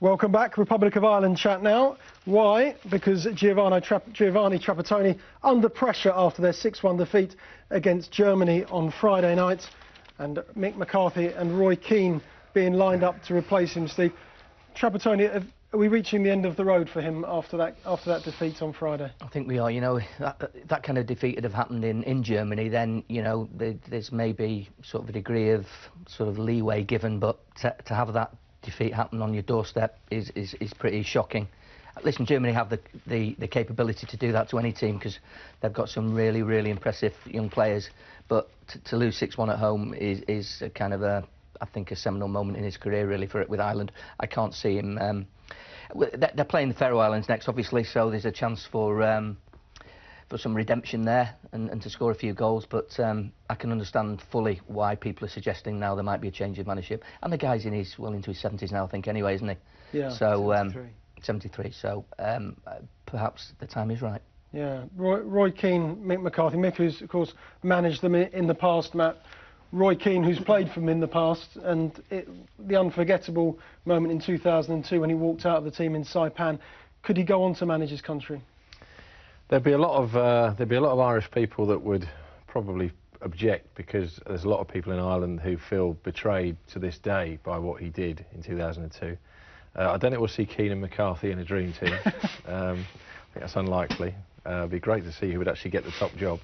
Welcome back. Republic of Ireland chat now. Why? Because Giovanni Trapattoni under pressure after their 6-1 defeat against Germany on Friday night, and Mick McCarthy and Roy Keane being lined up to replace him. Steve, Trapattoni, are we reaching the end of the road for him after that defeat on Friday? I think we are. You know, that kind of defeat would have happened in Germany. Then, you know, there's maybe sort of a degree of sort of leeway given, but to have that defeat happen on your doorstep is pretty shocking. Listen, Germany have the capability to do that to any team because they've got some really impressive young players, but to lose 6-1 at home is a kind of I think a seminal moment in his career really with Ireland. I can't see him. They're playing the Faroe Islands next, obviously, so there's a chance for some redemption there and to score a few goals, but I can understand fully why people are suggesting now there might be a change of managership. And the guy's well into his 70s now, I think, anyway, isn't he? Yeah. So 73. So perhaps the time is right. Yeah. Roy Keane, Mick McCarthy. Mick, who's of course managed them in the past, Matt. Roy Keane, who's played for them in the past, and the unforgettable moment in 2002 when he walked out of the team in Saipan. Could he go on to manage his country? There'd be a lot of Irish people that would probably object, because there's a lot of people in Ireland who feel betrayed to this day by what he did in 2002. I don't think we'll see Keane and McCarthy in a dream team. I think that's unlikely. It'd be great to see who would actually get the top job.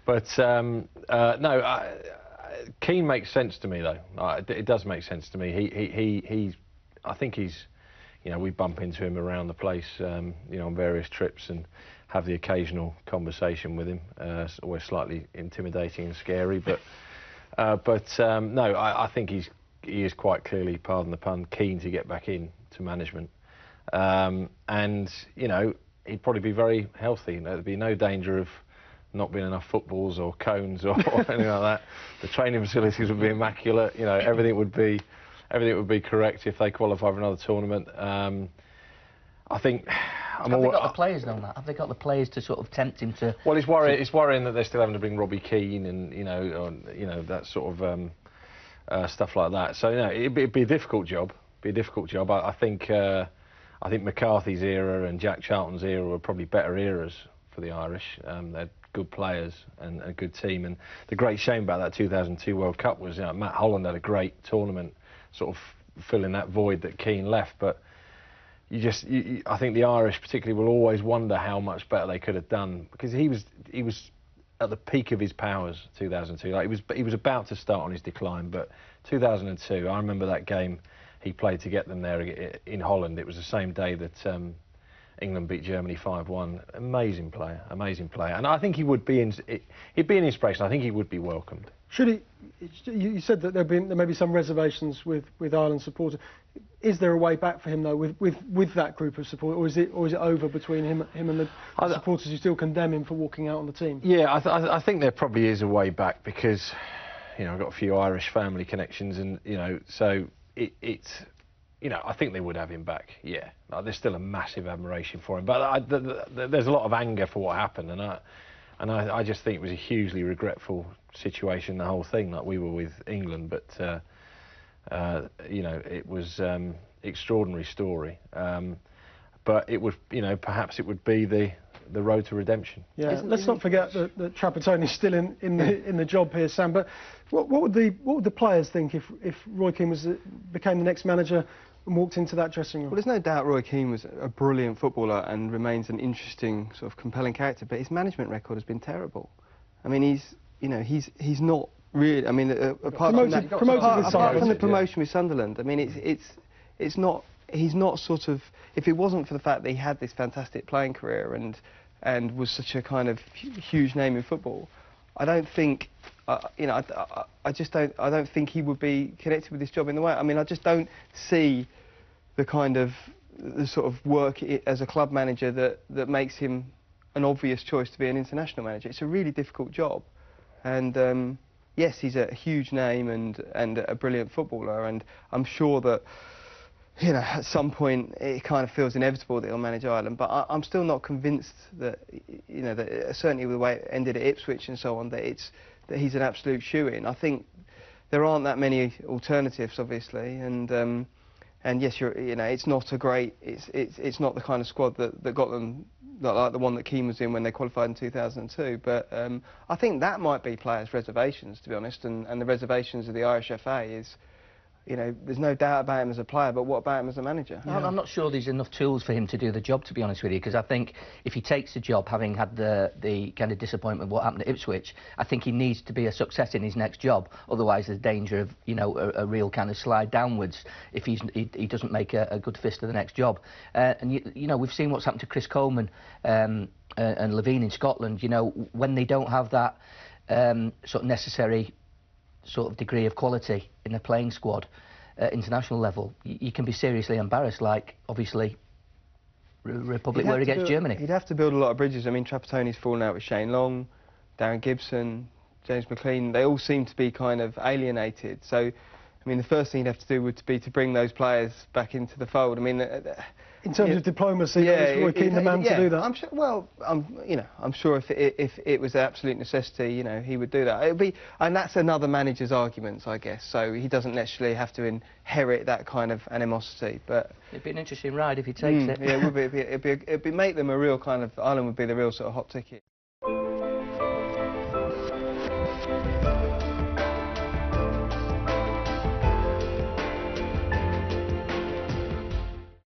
But no, Keane makes sense to me though. It does make sense to me. I think he's, you know, we bump into him around the place, you know, on various trips and have the occasional conversation with him. It's always slightly intimidating and scary, but no, I think he is quite clearly, pardon the pun, keen to get back into management. And, you know, he'd probably be very healthy. There'd be no danger of not being enough footballs or cones or anything like that. The training facilities would be immaculate. You know, everything would be correct if they qualify for another tournament. I think. Have they got the players though, Matt? Have they got the players to sort of tempt him to? Well, it's worrying that they're still having to bring Robbie Keane and you know that sort of stuff like that. So you know, it'd be a difficult job. I think McCarthy's era and Jack Charlton's era were probably better eras for the Irish. They're good players and a good team. And the great shame about that 2002 World Cup was, you know, Matt Holland had a great tournament, sort of filling that void that Keane left. But I think the Irish particularly will always wonder how much better they could have done, because he was at the peak of his powers 2002. Like he was about to start on his decline, but 2002, I remember that game he played to get them there in Holland. It was the same day that England beat Germany 5-1. Amazing player, and I think he'd be an inspiration. I think he would be welcomed. Should he? You said that there may be some reservations with Ireland supporters. Is there a way back for him though, with that group of supporters, or is it over between him and the supporters who still condemn him for walking out on the team? Yeah, I think there probably is a way back, because you know, I've got a few Irish family connections, and you know, so it's. You know, I think they would have him back, yeah. Like, there's still a massive admiration for him, but there's a lot of anger for what happened, and I just think it was a hugely regretful situation, the whole thing. Like, we were with England, but you know, it was extraordinary story. But it would, you know, perhaps it would be the road to redemption. Yeah, let's not forget that Trapattoni's still in the job here, Sam. But what would the players think if Roy Keane became the next manager and walked into that dressing room? Well, there's no doubt Roy Keane was a brilliant footballer and remains an interesting, sort of compelling character, but his management record has been terrible. I mean, he's not really. I mean, apart from the promotion with Sunderland, I mean, it's not. He's not sort of. If it wasn't for the fact that he had this fantastic playing career and was such a kind of huge name in football, I don't think. You know, I just don't. I don't think he would be connected with this job in the way. I mean, I just don't see the sort of work as a club manager that makes him an obvious choice to be an international manager. It's a really difficult job, and yes, he's a huge name and a brilliant footballer, and I'm sure that, you know, at some point it kind of feels inevitable that he'll manage Ireland, but I'm still not convinced that, you know, that certainly with the way it ended at Ipswich and so on, that he's an absolute shoo-in. I think there aren't that many alternatives, obviously, and And yes, it's not a great, it's not the kind of squad that got them, like the one that Keane was in when they qualified in 2002. But I think that might be players' reservations, to be honest, and the reservations of the Irish FA is, there's no doubt about him as a player, but what about him as a manager? Yeah. I'm not sure there's enough tools for him to do the job, to be honest with you, because I think if he takes the job, having had the kind of disappointment of what happened at Ipswich, I think he needs to be a success in his next job. Otherwise, there's danger of, a real kind of slide downwards if he doesn't make a good fist of the next job. And we've seen what's happened to Chris Coleman and Levine in Scotland. When they don't have that sort of necessary sort of degree of quality in the playing squad at international level, you can be seriously embarrassed, like obviously Republic were against Germany. He'd have to build a lot of bridges. I mean, Trapattoni's fallen out with Shane Long, Darren Gibson, James McLean. They all seem to be kind of alienated. So, I mean, the first thing he'd have to do would be to bring those players back into the fold. I mean, in terms of diplomacy, is Roy Keane the man to do that? I'm sure. Well, I'm sure if it was an absolute necessity, he would do that. It'd be, and that's another manager's arguments, I guess. So he doesn't necessarily have to inherit that kind of animosity. But it'd be an interesting ride if he takes it. Yeah, it would be. It'd be make them a real kind of, Ireland would be the real sort of hot ticket.